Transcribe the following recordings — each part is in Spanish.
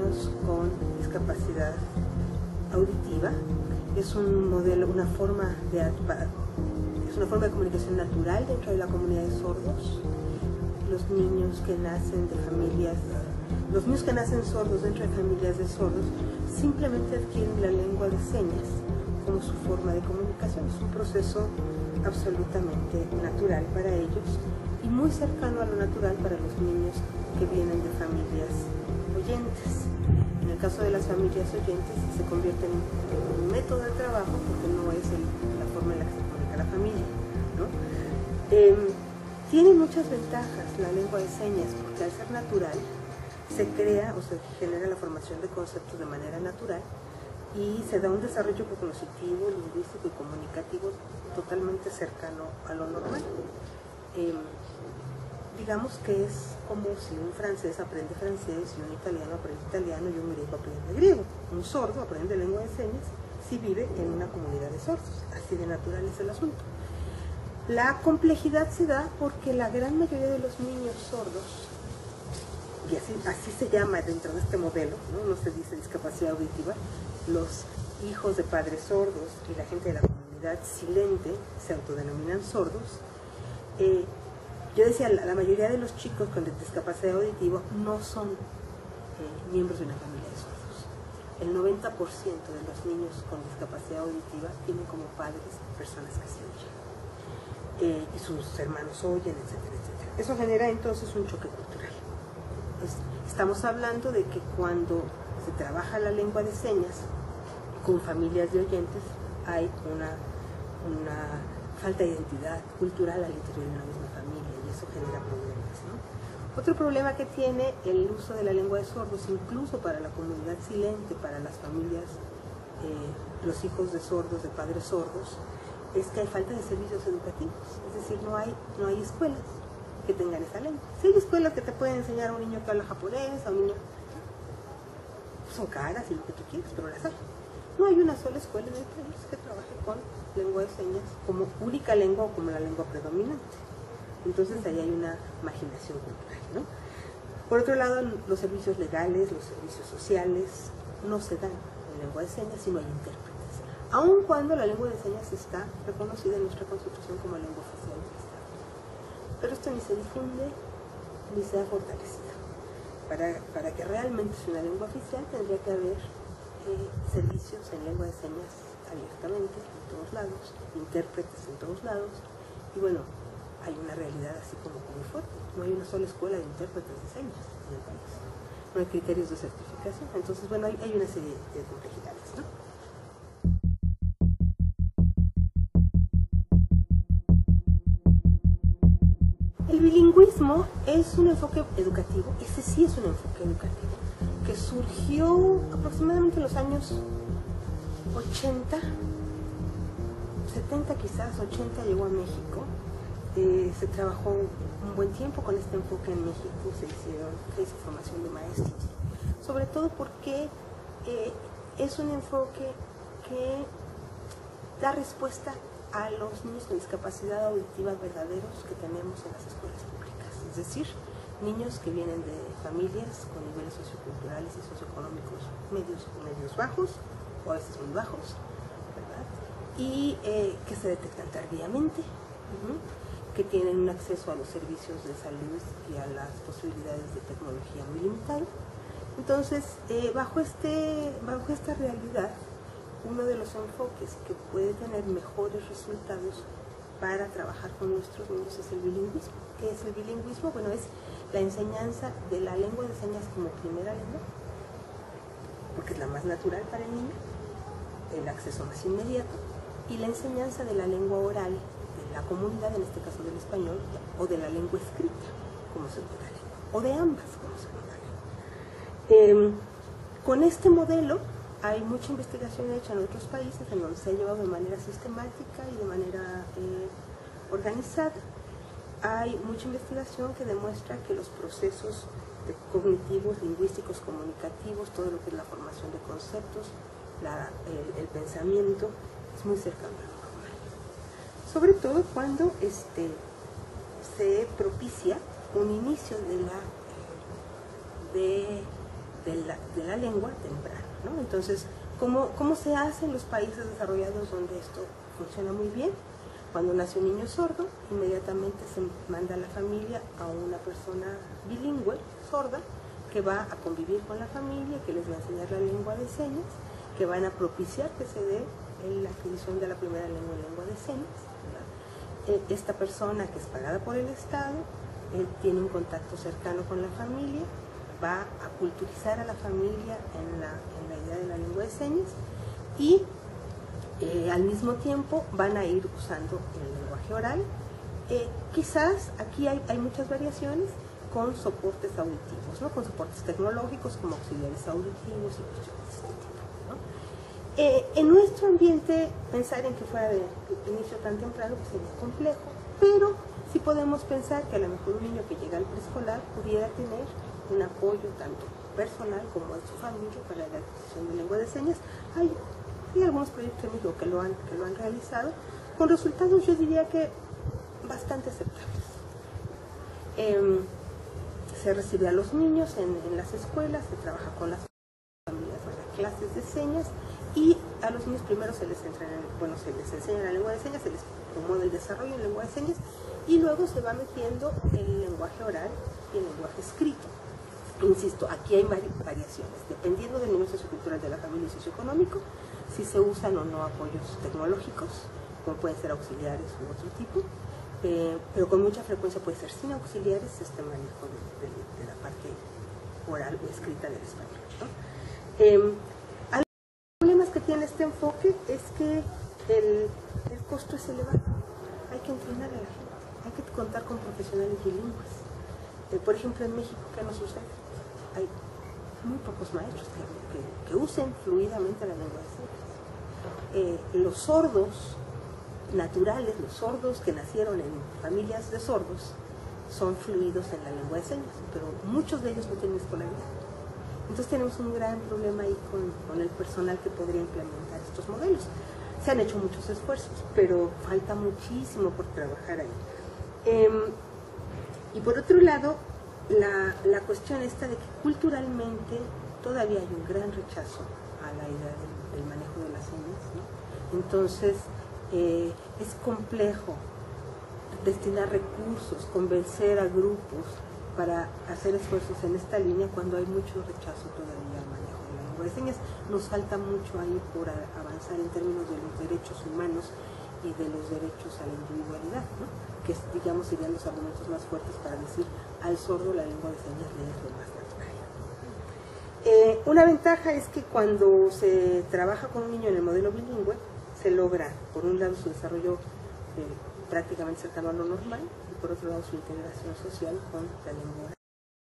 niños con discapacidad auditiva. Es un modelo, una forma de comunicación natural dentro de la comunidad de sordos. Los niños que nacen sordos dentro de familias de sordos simplemente adquieren la lengua de señas como su forma de comunicación. Es un proceso absolutamente natural para ellos y muy cercano a lo natural para los niños que vienen de familias oyentes. En el caso de las familias oyentes se convierte en un método de trabajo porque no es la forma en la que se comunica la familia, ¿no? Tiene muchas ventajas la lengua de señas porque al ser natural se crea o se genera la formación de conceptos de manera natural y se da un desarrollo cognitivo, lingüístico y comunicativo totalmente cercano a lo normal. Digamos que es como si un francés aprende francés y un italiano aprende italiano y un griego aprende griego. Un sordo aprende lengua de señas si vive en una comunidad de sordos. Así de natural es el asunto. La complejidad se da porque la gran mayoría de los niños sordos, y así se llama dentro de este modelo, no se dice discapacidad auditiva, los hijos de padres sordos y la gente de la comunidad silente se autodenominan sordos. Yo decía, la mayoría de los chicos con discapacidad auditiva no son miembros de una familia de sordos. El 90% de los niños con discapacidad auditiva tienen como padres personas que se oyen. Y sus hermanos oyen, etcétera, etcétera. Eso genera entonces un choque cultural. Estamos hablando de que cuando se trabaja la lengua de señas con familias de oyentes hay una falta de identidad cultural al interior de una misma familia y eso genera problemas, ¿no? Otro problema que tiene el uso de la lengua de sordos, incluso para la comunidad silente, para las familias, los hijos de sordos, de padres sordos, es que hay falta de servicios educativos, es decir, no hay escuelas que tengan esa lengua. Sí hay escuelas que te pueden enseñar a un niño que habla japonés, a un niño... son caras y lo que tú quieras, pero las hay. No hay una sola escuela en el país que trabaje con lengua de señas como única lengua o como la lengua predominante. Entonces ahí hay una marginación cultural, ¿no? Por otro lado, los servicios legales, los servicios sociales no se dan en lengua de señas si no hay intérpretes, aun cuando la lengua de señas está reconocida en nuestra Constitución como lengua oficial del Estado. Pero esto ni se difunde ni se ha fortalecido. Para que realmente sea una lengua oficial tendría que haber servicios en lengua de señas abiertamente en todos lados, intérpretes en todos lados, y bueno, hay una realidad así como muy fuerte. No hay una sola escuela de intérpretes de señas en el país. No hay criterios de certificación. Entonces, bueno, hay una serie de complejidades, ¿no? El bilingüismo es un enfoque educativo, ese sí es un enfoque educativo, que surgió aproximadamente en los años 80, 70 quizás, 80 llegó a México. Se trabajó un buen tiempo con este enfoque en México, se hizo formación de maestros, sobre todo porque es un enfoque que da respuesta a los niños con discapacidad auditiva verdaderos que tenemos en las escuelas públicas, es decir, niños que vienen de familias con niveles socioculturales y socioeconómicos medios bajos, o a veces muy bajos, ¿verdad? Y que se detectan tardíamente, que tienen un acceso a los servicios de salud y a las posibilidades de tecnología muy limitado. Entonces, bajo esta realidad, uno de los enfoques que puede tener mejores resultados para trabajar con nuestros niños es el bilingüismo. ¿Qué es el bilingüismo? Bueno, es la enseñanza de la lengua de señas como primera lengua, porque es la más natural para el niño, el acceso más inmediato, y la enseñanza de la lengua oral de la comunidad, en este caso del español, o de la lengua escrita como segunda lengua, o de ambas como segunda lengua. Con este modelo hay mucha investigación hecha en otros países en donde se ha llevado de manera sistemática y de manera organizada. Hay mucha investigación que demuestra que los procesos cognitivos, lingüísticos, comunicativos, todo lo que es la formación de conceptos, el pensamiento, es muy cercano a lo normal. Sobre todo cuando se propicia un inicio de de la lengua temprana, ¿no? Entonces, ¿cómo se hace en los países desarrollados donde esto funciona muy bien? Cuando nace un niño sordo, inmediatamente se manda a la familia a una persona bilingüe, sorda, que va a convivir con la familia, que les va a enseñar la lengua de señas, que van a propiciar que se dé la adquisición de la primera lengua de señas, ¿verdad? Esta persona, que es pagada por el Estado, tiene un contacto cercano con la familia, va a culturizar a la familia en la idea de la lengua de señas y al mismo tiempo van a ir usando el lenguaje oral. Quizás aquí hay muchas variaciones con soportes auditivos, ¿no? Con soportes tecnológicos como auxiliares auditivos y cuestiones de este tipo, ¿no? En nuestro ambiente, pensar en que fuera de inicio tan temprano pues sería complejo, pero sí podemos pensar que a lo mejor un niño que llega al preescolar pudiera tener un apoyo tanto personal como de su familia para la adquisición de lengua de señas. Hay algunos proyectos en México que lo han realizado con resultados, yo diría que bastante aceptables. Se recibe a los niños en las escuelas, se trabaja con las familias para clases de señas y a los niños primero se les enseña la lengua de señas, se les promueve el desarrollo en lengua de señas y luego se va metiendo el lenguaje oral y el lenguaje escrito. Insisto, aquí hay variaciones, dependiendo del nivel sociocultural de la familia y socioeconómico, si se usan o no apoyos tecnológicos, como pueden ser auxiliares u otro tipo, pero con mucha frecuencia puede ser sin auxiliares este manejo de la parte oral o escrita del español, ¿no? Los problemas que tiene este enfoque es que el costo es elevado, hay que entrenar a la gente, hay que contar con profesionales bilingües. Por ejemplo, en México, ¿qué nos sucede? Hay muy pocos maestros que usen fluidamente la lengua de señas. Los sordos naturales, los sordos que nacieron en familias de sordos, son fluidos en la lengua de señas, pero muchos de ellos no tienen escolaridad. Entonces tenemos un gran problema ahí con el personal que podría implementar estos modelos. Se han hecho muchos esfuerzos, pero falta muchísimo por trabajar ahí. Y por otro lado, la cuestión esta de que culturalmente todavía hay un gran rechazo a la idea del manejo de las señas, ¿no? Entonces, es complejo destinar recursos, convencer a grupos para hacer esfuerzos en esta línea cuando hay mucho rechazo todavía al manejo de la lengua de señas. Nos falta mucho ahí por avanzar en términos de los derechos humanos y de los derechos a la individualidad, ¿no? Que digamos serían los argumentos más fuertes para decir al sordo la lengua de señas le es lo más natural. Una ventaja es que cuando se trabaja con un niño en el modelo bilingüe, se logra, por un lado, su desarrollo prácticamente cercano a lo normal y por otro lado su integración social con la lengua.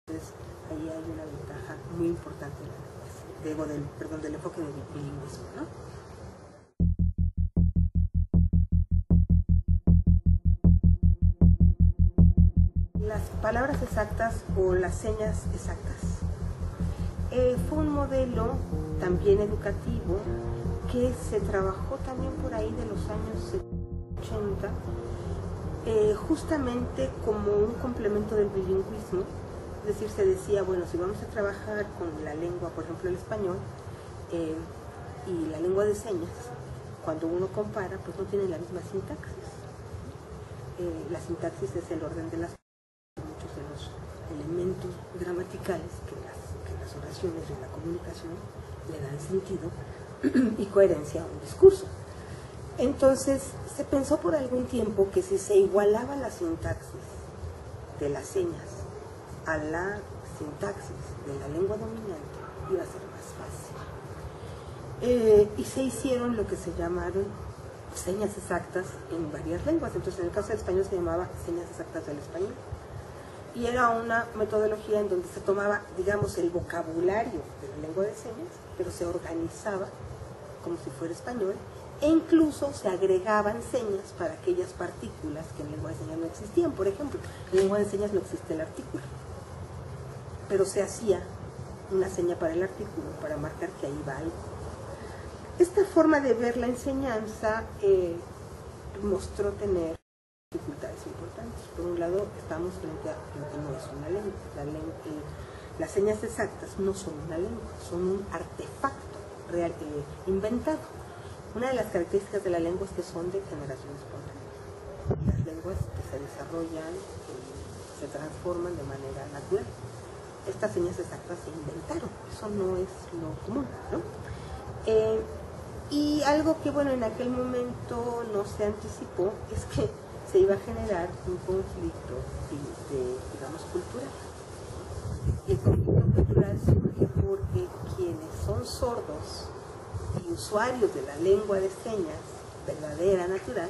Entonces ahí hay una ventaja muy importante del enfoque del bilingüismo, ¿no? Las palabras exactas o las señas exactas. Fue un modelo también educativo que se trabajó también por ahí de los años 80, justamente como un complemento del bilingüismo. Es decir, se decía, bueno, si vamos a trabajar con la lengua, por ejemplo el español, y la lengua de señas, cuando uno compara, pues no tienen la misma sintaxis. La sintaxis es el orden de las muchos de los elementos gramaticales que las oraciones y la comunicación le dan sentido y coherencia a un discurso. Entonces se pensó por algún tiempo que si se igualaba la sintaxis de las señas a la sintaxis de la lengua dominante iba a ser más fácil. Y se hicieron lo que se llamaron señas exactas en varias lenguas. Entonces en el caso del español se llamaba señas exactas del español. Y era una metodología en donde se tomaba, digamos, el vocabulario de la lengua de señas, pero se organizaba como si fuera español, e incluso se agregaban señas para aquellas partículas que en lengua de señas no existían. Por ejemplo, en lengua de señas no existe el artículo, pero se hacía una seña para el artículo, para marcar que ahí va algo. Esta forma de ver la enseñanza mostró tener dificultades importantes. Por un lado, estamos frente a lo que no es una lengua. Las señas exactas no son una lengua, son un artefacto real, inventado. Una de las características de la lengua es que son de generación espontánea. Las lenguas que se desarrollan, se transforman de manera natural. Estas señas exactas se inventaron, eso no es lo común, ¿no? Y algo que, bueno, en aquel momento no se anticipó es que se iba a generar un conflicto digamos, cultural. Y el conflicto cultural surge porque quienes son sordos y usuarios de la lengua de señas verdadera, natural,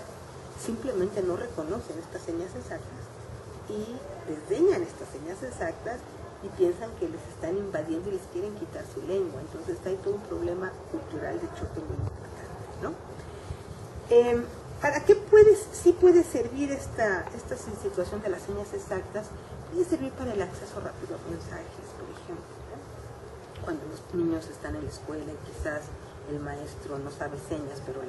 simplemente no reconocen estas señas exactas y desdeñan estas señas exactas y piensan que les están invadiendo y les quieren quitar su lengua. Entonces hay todo un problema cultural de choque muy importante, ¿no? ¿Para qué sí puede servir esta situación de las señas exactas? Puede servir para el acceso rápido a mensajes, por ejemplo, ¿no? Cuando los niños están en la escuela y quizás el maestro no sabe señas, pero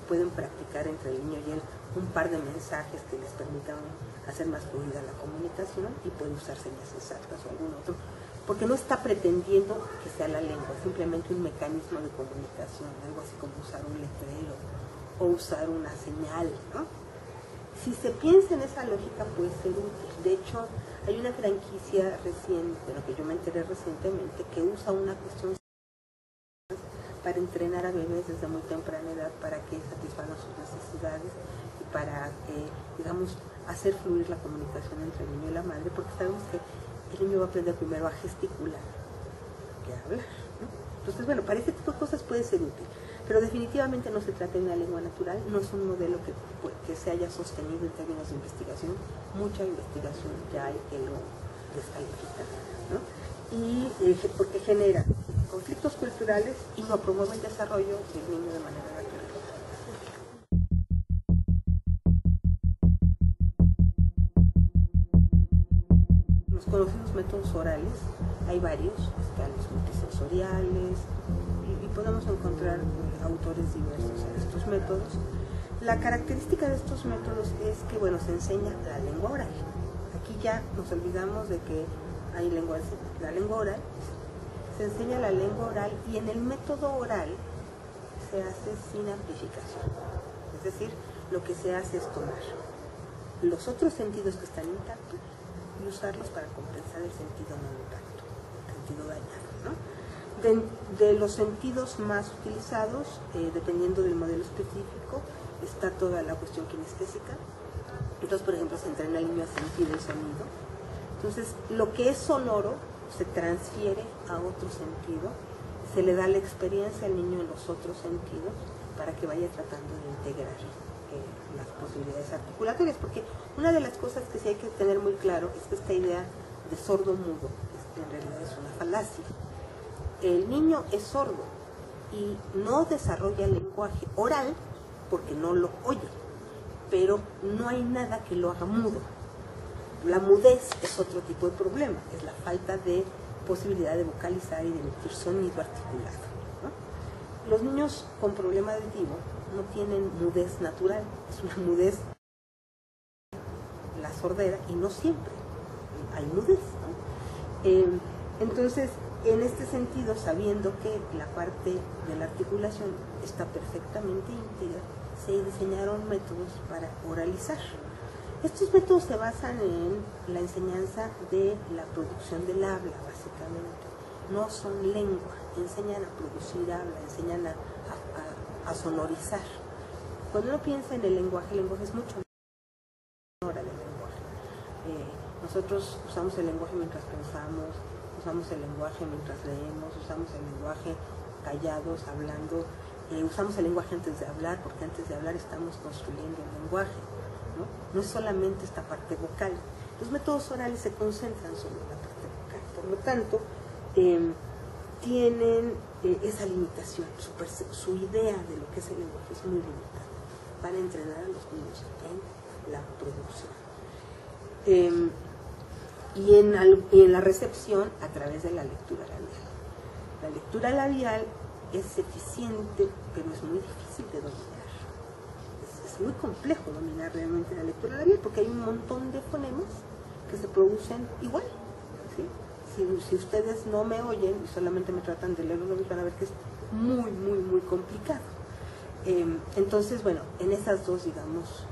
pueden practicar entre el niño y él un par de mensajes que les permitan hacer más fluida la comunicación y puede usar señas exactas o algún otro, porque no está pretendiendo que sea la lengua, es simplemente un mecanismo de comunicación, algo así como usar un letrero o usar una señal, ¿no? Si se piensa en esa lógica puede ser útil. De hecho, hay una franquicia reciente, de lo que yo me enteré recientemente, que usa una cuestión para entrenar a bebés desde muy temprana edad para que satisfagan sus necesidades y para, digamos, hacer fluir la comunicación entre el niño y la madre, porque sabemos que el niño va a aprender primero a gesticular que a hablar, ¿no? Entonces, bueno, para ese tipo de cosas puede ser útil, pero definitivamente no se trata de una lengua natural, no es un modelo que se haya sostenido en términos de investigación. Mucha investigación ya hay que lo descalifica, ¿no? Y porque genera conflictos culturales y no promueve el desarrollo del niño de manera natural. Los conocidos métodos orales, hay varios, están los multisensoriales, y podemos encontrar autores diversos en estos métodos. La característica de estos métodos es que, bueno, se enseña la lengua oral. Aquí ya nos olvidamos de que hay la lengua oral, se enseña la lengua oral y en el método oral se hace sin amplificación. Es decir, lo que se hace es tomar los otros sentidos que están intactos y usarlos para compensar el sentido no intacto, el sentido dañado, ¿no? De los sentidos más utilizados, dependiendo del modelo específico, está toda la cuestión kinestésica. Entonces, por ejemplo, se entrena al niño a sentir el sonido. Entonces, lo que es sonoro se transfiere a otro sentido, se le da la experiencia al niño en los otros sentidos para que vaya tratando de integrar las posibilidades articulatorias, porque una de las cosas que sí hay que tener muy claro es que esta idea de sordo-mudo en realidad es una falacia. El niño es sordo y no desarrolla el lenguaje oral porque no lo oye, pero no hay nada que lo haga mudo. La mudez es otro tipo de problema, es la falta de posibilidad de vocalizar y de emitir sonido articulado, ¿no? Los niños con problema auditivo no tienen mudez natural, es una mudez, la sordera, y no siempre hay mudez, ¿no? Entonces, en este sentido, sabiendo que la parte de la articulación está perfectamente íntegra, se diseñaron métodos para oralizar. Estos métodos se basan en la enseñanza de la producción del habla, básicamente. No son lengua, enseñan a producir habla, enseñan a sonorizar. Cuando uno piensa en el lenguaje es mucho más hora del lenguaje. Nosotros usamos el lenguaje mientras pensamos, usamos el lenguaje mientras leemos, usamos el lenguaje callados, hablando, usamos el lenguaje antes de hablar, porque antes de hablar estamos construyendo el lenguaje. ¿No? No es solamente esta parte vocal. Los métodos orales se concentran sobre la parte vocal, por lo tanto, tienen esa limitación, su idea de lo que es el lenguaje es muy limitada para entrenar a los niños en la producción. Y en la recepción a través de la lectura labial. La lectura labial es eficiente, pero es muy difícil de dominar. Es muy complejo dominar realmente la lectura labial porque hay un montón de fonemas que se producen igual, ¿sí? Si ustedes no me oyen y solamente me tratan de leer los labios, van a ver que es muy, muy, muy complicado. Entonces, bueno, en esas dos, digamos,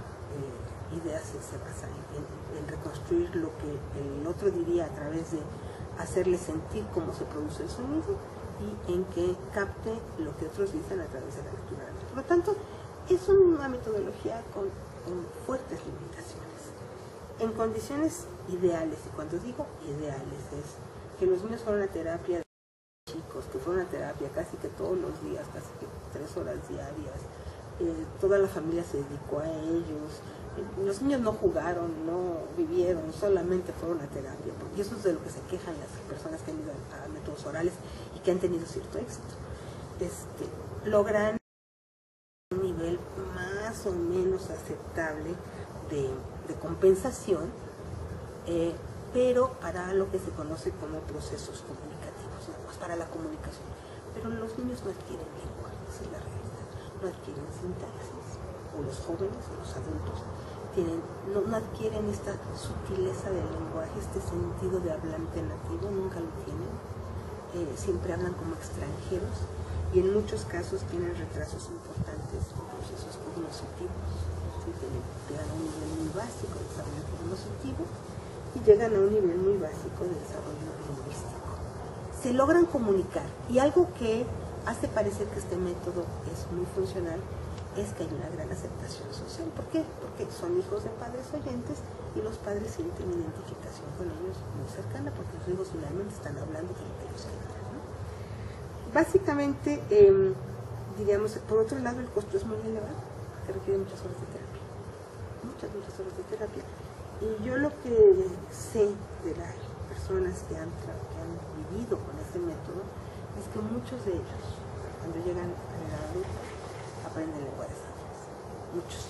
ideas se basa en reconstruir lo que el otro diría a través de hacerle sentir cómo se produce el sonido y en que capte lo que otros dicen a través de la lectura. Por lo tanto, es una metodología con fuertes limitaciones. En condiciones ideales, y cuando digo ideales es que los niños fueron a terapia, chicos que fueron a terapia casi que todos los días, casi que 3 horas diarias, toda la familia se dedicó a ellos, los niños no jugaron, no vivieron, solamente fueron a terapia, porque eso es de lo que se quejan las personas que han ido a métodos orales y que han tenido cierto éxito. Logran un nivel más o menos aceptable de compensación, pero para lo que se conoce como procesos comunicativos, ¿no? Pues para la comunicación. Pero los niños no adquieren lengua, esa es la realidad, no adquieren sintaxis, o los jóvenes o los adultos no adquieren esta sutileza del lenguaje, este sentido de hablante nativo, nunca lo tienen, siempre hablan como extranjeros y en muchos casos tienen retrasos importantes en procesos cognitivos, llegan a un nivel muy básico de desarrollo cognitivo y llegan a un nivel muy básico de desarrollo lingüístico. Se logran comunicar y algo que hace parecer que este método es muy funcional es que hay una gran aceptación social. ¿Por qué? Porque son hijos de padres oyentes y los padres sienten identificación con ellos muy cercana porque los hijos finalmente están hablando de lo que ellos quieren, ¿no? Básicamente, diríamos, por otro lado, el costo es muy elevado, que requiere muchas horas de terapia, muchas horas de terapia. Y yo lo que sé de las personas que han vivido con este método es que muchos de ellos, cuando llegan a la edad adulta, aprenden lengua de señas, muchos.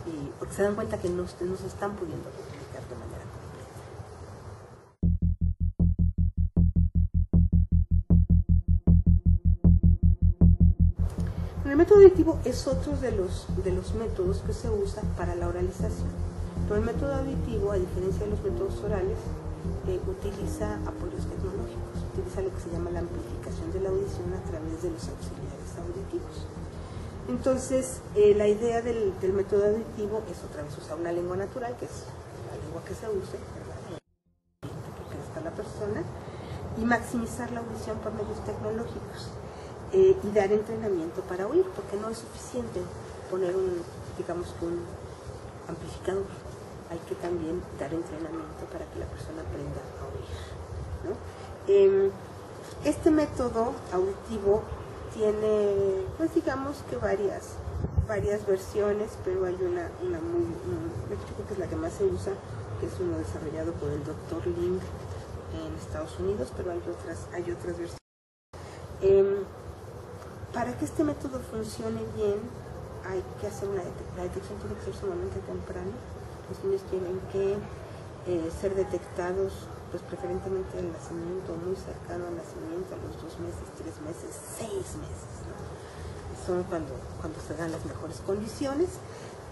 Y porque se dan cuenta que no se están pudiendo comunicar de manera completa. El método auditivo es otro de los métodos que se usa para la oralización. Pero el método auditivo, a diferencia de los métodos orales, utiliza apoyos tecnológicos, utiliza lo que se llama la amplificación de la audición a través de los auxiliares auditivos. Entonces, la idea del método auditivo es otra vez usar una lengua natural, que es la lengua que se use, que crezca la persona, y maximizar la audición por medios tecnológicos y dar entrenamiento para oír, porque no es suficiente poner un amplificador. Hay que también dar entrenamiento para que la persona aprenda a oír, ¿no? Este método auditivo tiene, pues digamos que varias versiones, pero hay una yo creo que es la que más se usa, que es uno desarrollado por el Dr. Ling en Estados Unidos, pero hay otras versiones. Para que este método funcione bien, hay que hacer la detección tiene que ser sumamente temprana. Los niños tienen que ser detectados, pues preferentemente al nacimiento, muy cercano al nacimiento, a los 2 meses, 3 meses, 6 meses, ¿no? Son cuando se dan las mejores condiciones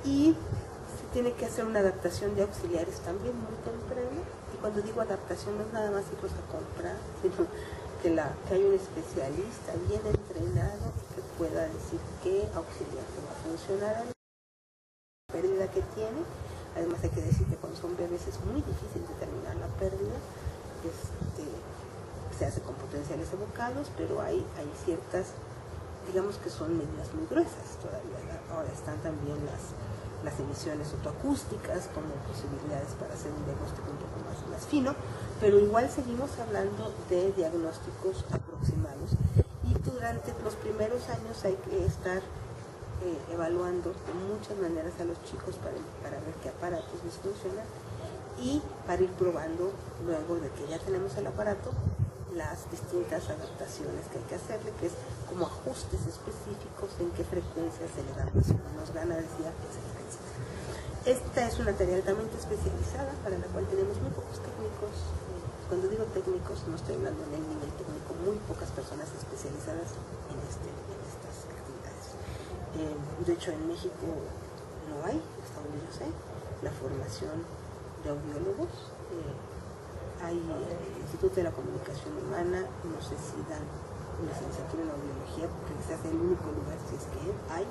y se tiene que hacer una adaptación de auxiliares también muy temprana. Y cuando digo adaptación no es nada más irlos a comprar, sino que hay un especialista bien entrenado que pueda decir qué auxiliar va a funcionar a la pérdida que tiene. Además hay que decir que cuando son bebés es muy difícil determinar la pérdida. Se hace con potenciales evocados, pero hay ciertas, digamos que son medidas muy gruesas todavía. Ahora están también las emisiones otoacústicas como posibilidades para hacer un diagnóstico un poco más fino, pero igual seguimos hablando de diagnósticos aproximados y durante los primeros años hay que estar evaluando de muchas maneras a los chicos para ver qué aparatos les funcionan y para ir probando luego de que ya tenemos el aparato las distintas adaptaciones que hay que hacerle, que es como ajustes específicos en qué frecuencia se le dan más o menos ganancia, etc. Esta es una tarea altamente especializada para la cual tenemos muy pocos técnicos. Cuando digo técnicos no estoy hablando en el nivel técnico, muy pocas personas especializadas en estas actividades. De hecho en México no hay, hasta donde yo sé, la formación de audiólogos. hay el Instituto de la Comunicación Humana, no sé si dan licenciatura en audiología, porque quizás es el único lugar, si es que hay,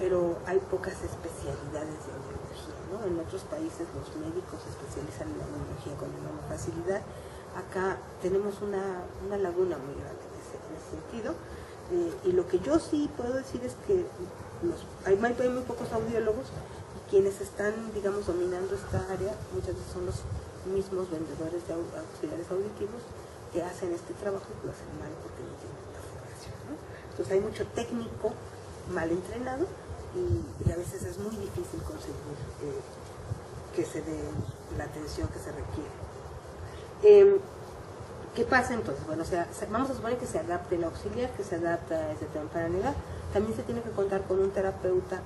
pero hay pocas especialidades de audiología, ¿no? En otros países los médicos se especializan en la audiología con enorme facilidad. Acá tenemos una laguna muy grande en ese sentido, y lo que yo sí puedo decir es que hay muy pocos audiólogos, y quienes están, digamos, dominando esta área muchas veces son los mismos vendedores de auxiliares auditivos que hacen este trabajo y lo hacen mal porque no tienen la formación, ¿no? Entonces hay mucho técnico mal entrenado y a veces es muy difícil conseguir que se dé la atención que se requiere. ¿Qué pasa entonces? Bueno, vamos a suponer que se adapte el auxiliar, que se adapta a esa temprana edad. También se tiene que contar con un terapeuta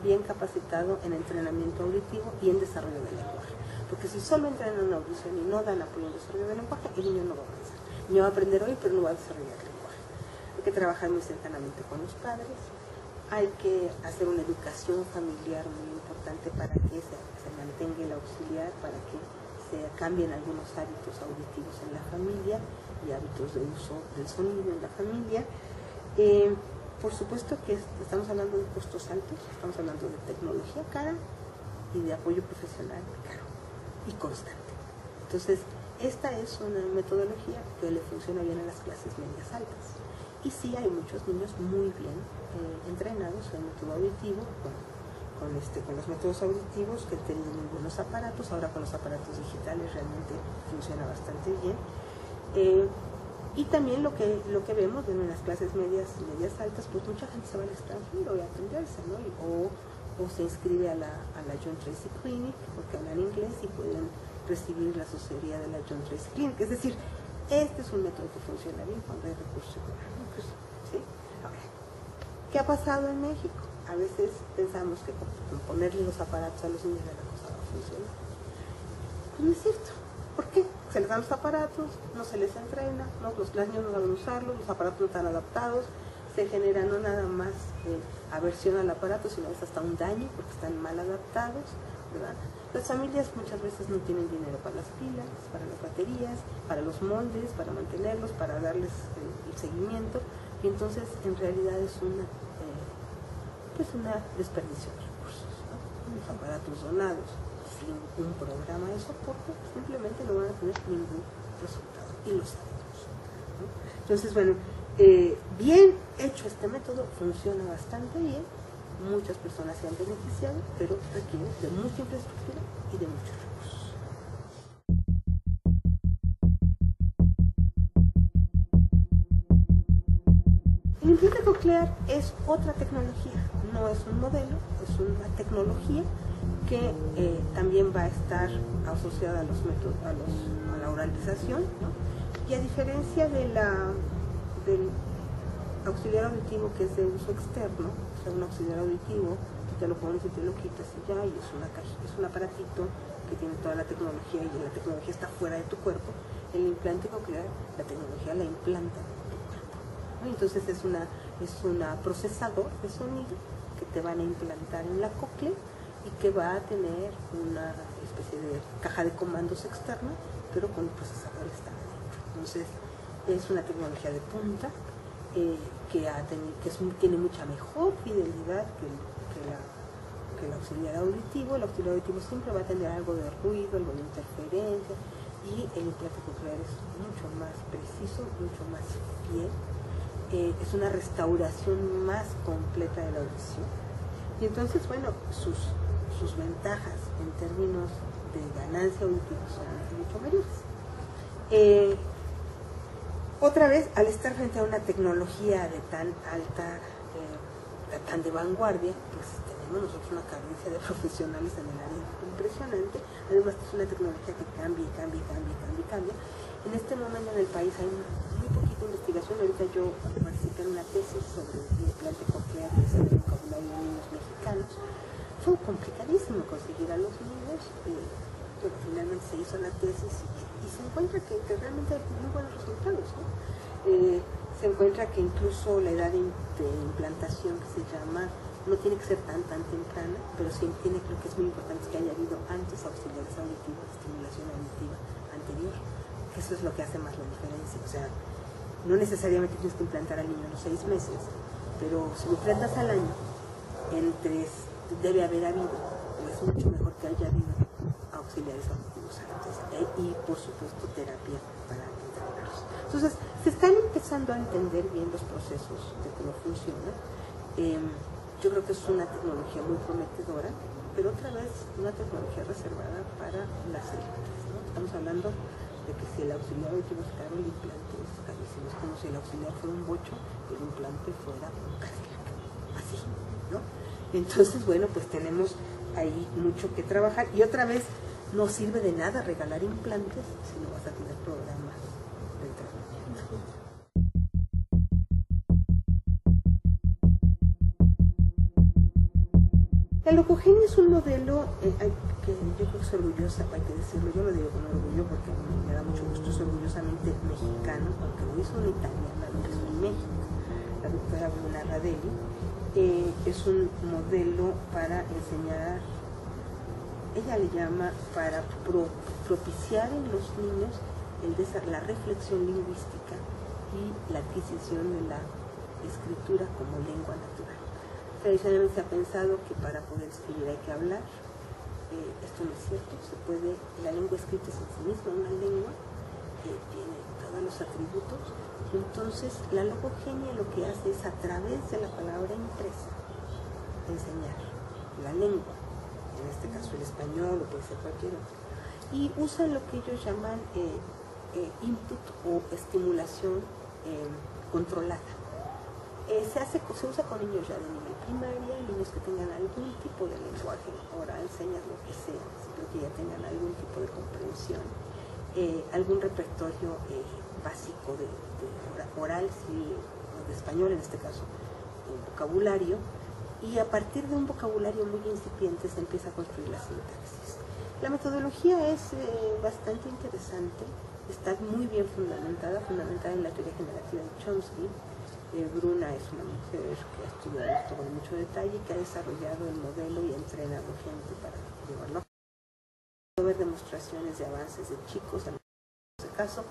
bien capacitado en entrenamiento auditivo y en desarrollo del lenguaje. Porque si solo entrenan en audición y no dan apoyo en desarrollo del lenguaje, el niño no va a avanzar. El niño va a aprender hoy, pero no va a desarrollar el lenguaje. Hay que trabajar muy cercanamente con los padres. Hay que hacer una educación familiar muy importante para que se mantenga el auxiliar, para que se cambien algunos hábitos auditivos en la familia y hábitos de uso del sonido en la familia. Por supuesto que estamos hablando de costos altos, estamos hablando de tecnología cara y de apoyo profesional caro y constante. Entonces, esta es una metodología que le funciona bien a las clases medias altas. Y sí hay muchos niños muy bien entrenados en el método auditivo, con los métodos auditivos que tienen muy buenos aparatos. Ahora con los aparatos digitales realmente funciona bastante bien. Y también lo que vemos en las clases medias altas, pues mucha gente se va al extranjero y a atenderse, ¿no? O se inscribe a la John Tracy Clinic porque hablan inglés y pueden recibir la asesoría de la John Tracy Clinic. Es decir, este es un método que funciona bien cuando hay recursos económicos, ¿sí? Ahora, ¿qué ha pasado en México? A veces pensamos que con ponerle los aparatos a los niños la cosa va a funcionar. Pues no es cierto. ¿Por qué? Se les dan los aparatos, no se les entrena, los niños no saben usarlos, los aparatos no están adaptados, se genera no nada más aversión al aparato, sino es hasta un daño porque están mal adaptados, ¿verdad? Las familias muchas veces no tienen dinero para las pilas, para las baterías, para los moldes, para mantenerlos, para darles el seguimiento, y entonces en realidad es una desperdicio de recursos, ¿no? Los aparatos donados sin un programa de soporte simplemente no van a tener ningún resultado, y lo sabemos, ¿no? Entonces, bueno, bien hecho este método, funciona bastante bien. Muchas personas se han beneficiado, pero requiere de mucha infraestructura y de muchos recursos. El implante coclear es otra tecnología, no es un modelo, es una tecnología que también va a estar asociada a los métodos, a la oralización, ¿no? Y a diferencia del auxiliar auditivo, que es de uso externo, o sea, un auxiliar auditivo que te lo pones y te lo quitas y ya, y es un aparatito que tiene toda la tecnología y la tecnología está fuera de tu cuerpo. El implante coclear, la tecnología la implanta en tu cuerpo, ¿no? Entonces es un procesador de sonido que te van a implantar en la cóclea y que va a tener una especie de caja de comandos externa, pero con el procesador está adentro. Entonces es una tecnología de punta que tiene mucha mejor fidelidad que el auxiliar auditivo. El auxiliar auditivo siempre va a tener algo de ruido, algo de interferencia, y el implante coclear es mucho más preciso, mucho más fiel. Es una restauración más completa de la audición. Y entonces, bueno, sus ventajas en términos de ganancia auditiva son mucho mayores. Otra vez, al estar frente a una tecnología de tan alta, tan de vanguardia, pues tenemos nosotros una carencia de profesionales en el área impresionante. Además, es una tecnología que cambia. En este momento en el país hay muy poquita investigación. Ahorita yo participé en una tesis sobre el implante coclear que se ve en vocabulario de niños mexicanos. Fue complicadísimo conseguir a los niños, pero finalmente se hizo la tesis y se encuentra que realmente hay muy buenos resultados, ¿no? Se encuentra que incluso la edad de implantación, que se llama no tiene que ser tan temprana, pero sí tiene, lo que es muy importante es que haya habido antes auxiliares auditivos, estimulación auditiva anterior, que eso es lo que hace más la diferencia. O sea, no necesariamente tienes que implantar al niño a los 6 meses, pero si lo implantas al año, debe haber habido, o es mucho mejor que haya habido auxiliares auditivos antes, y por supuesto terapia para entrenarlos. Entonces, se están empezando a entender bien los procesos de cómo funciona. Yo creo que es una tecnología muy prometedora, pero otra vez una tecnología reservada para las élites, ¿no? Estamos hablando de que si el auxiliar auditivo es caro, el implante es carísimo. Es como si el auxiliar fuera un bocho y el implante fuera un Cadillac, así, ¿no? Entonces, bueno, pues tenemos ahí mucho que trabajar, y otra vez no sirve de nada regalar implantes si no vas a tener programas de entrenamiento. La logogenia es un modelo que yo creo que es orgullosa, hay que decirlo, yo lo digo con orgullo porque me da mucho gusto, es orgullosamente mexicano, aunque lo hizo una italiana, lo hizo en México, la doctora Bruna Radelli. Es un modelo para enseñar, ella le llama para propiciar en los niños la reflexión lingüística y la adquisición de la escritura como lengua natural. Tradicionalmente se ha pensado que para poder escribir hay que hablar. Esto no es cierto. La lengua escrita es en sí misma una lengua que tiene todos los atributos. Entonces, la logogenia lo que hace es, a través de la palabra impresa, enseñar la lengua, en este caso el español o puede ser cualquier otro, y usan lo que ellos llaman input o estimulación controlada. Se usa con niños ya de nivel primaria, niños que tengan algún tipo de lenguaje oral, señas, lo que sea, pero que ya tengan algún tipo de comprensión, algún repertorio básico de oral, o de español en este caso, un vocabulario, y a partir de un vocabulario muy incipiente se empieza a construir la sintaxis. La metodología es bastante interesante, está muy bien fundamentada en la teoría generativa de Chomsky. Bruna es una mujer que ha estudiado esto con mucho detalle y que ha desarrollado el modelo y ha entrenado gente para llevarlo a cabo. Ver demostraciones de avances de chicos, en este caso,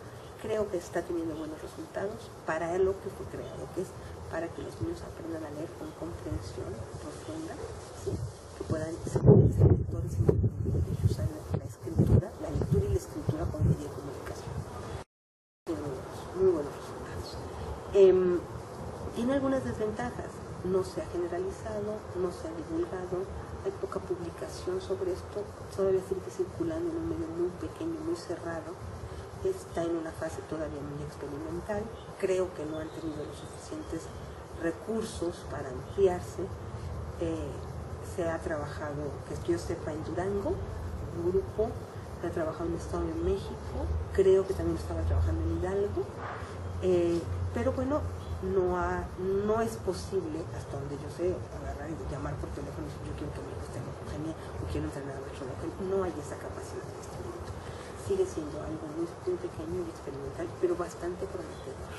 creo que está teniendo buenos resultados para lo que fue creado, que es para que los niños aprendan a leer con comprensión profunda, ¿sí? Que puedan ser lectores y usar la escritura, la lectura y la escritura como medio de comunicación. Muy buenos resultados. Tiene algunas desventajas, no se ha generalizado, no se ha divulgado, hay poca publicación sobre esto, todavía sigue circulando en un medio muy pequeño, muy cerrado, está en una fase todavía muy experimental, creo que no han tenido los suficientes recursos para ampliarse. Se ha trabajado, que yo sepa, en Durango, un grupo, se ha trabajado en Estado de México, creo que también estaba trabajando en Hidalgo, pero bueno, no es posible, hasta donde yo sé, agarrar y llamar por teléfono y decir yo quiero que mi hijo esté en logogenia o quiero entrenar a nuestro logogenia. No hay esa capacidad en este momento. Sigue siendo algo muy pequeño y experimental, pero bastante prometedor.